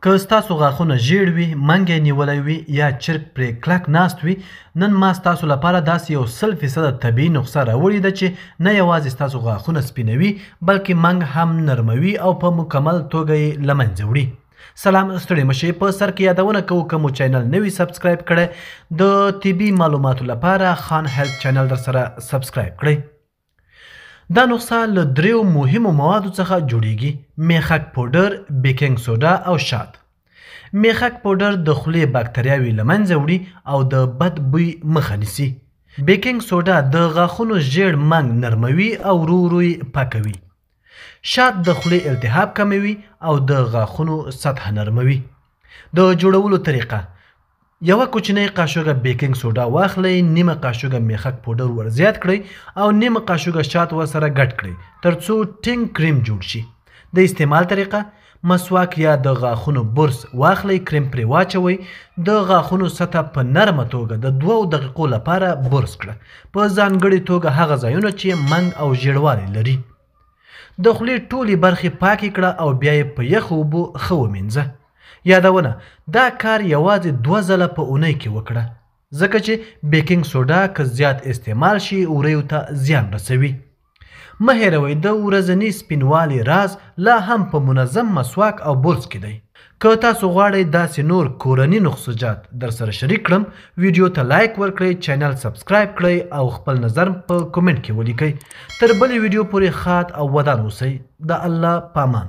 که ستاسو غاښونه ژیړ وي، منګی نیولی وي یا چرګ پرې کلک ناست وي، نن ما ستاسو لپاره داسې یو 100% طبیعي نسخه راوړې ده چې نه یوازې ستاسو غاښونه سپینوي بلکې منګ هم نرموي او په مکمل توګه یې له منځه وړي. سلام، ستړي مشئ. په سر کې یادونه کوو که مو چینل نوي سبسکرایب کړی د طبي معلوماتو لپاره خان هیلث چینل در سره سبسکرایب کړئ. دا نسخه له 3 مهمو موادو څخه جوړیږي: میخک پوډر، بیکینګ سوډا او شات. میخک پوډر د خولې باکتریاوې له منځه وړي او د بد بوی مخه نیسي. بیکینګ سوډا د غاښونو ژیړ منګ نرموي او ورو ورو یې پاکوي. شات د خولې التهاب کموي او د غاښونو سطحه نرموي. د جوړولو طریقه: یوه کوچنۍ قاشوغه بیکینګ سوډا واخلئ، نیمه قاشوغه میخک پوډر ور زیات کړئ او نیمه قاشوغه شات ورسره ګډ کړئ ترڅو ټینګ کریم جوړ شي. د استعمال طریقه: مسواک یا د غاښونو برس واخلئ، کریم پرې واچوئ، د غاښونو سطحه په نرمه توګه د 2 دقیقو لپاره برس کړه، په ځانګړې توګه هغه ځایونه چې منګ او ژیړوالی لري. د خولې ټولې برخې پاکې کړه او بیا یې په یخو اوبو ښه ومینځه. یادونه: دا کار یوازې 2 ځله په اونۍ کې وکړه، ځکه چې بیکینګ سوډا که زیات استعمال شي وریو ته زیان رسوي. مه هیروئ د ورځني سپینوالي راز لا هم په منظم مسواک او برس کې دی. که تاسو غواړئ داسې نور کورني نسخوجات در سره شریک کړم، ویډیو ته لایک ورکړئ، چینل سبسکرایب کړئ او خپل نظر په کومنټ کې ولیکئ. تر بلې ویډیو پورې ښاد او ودان اوسئ. د الله پامان.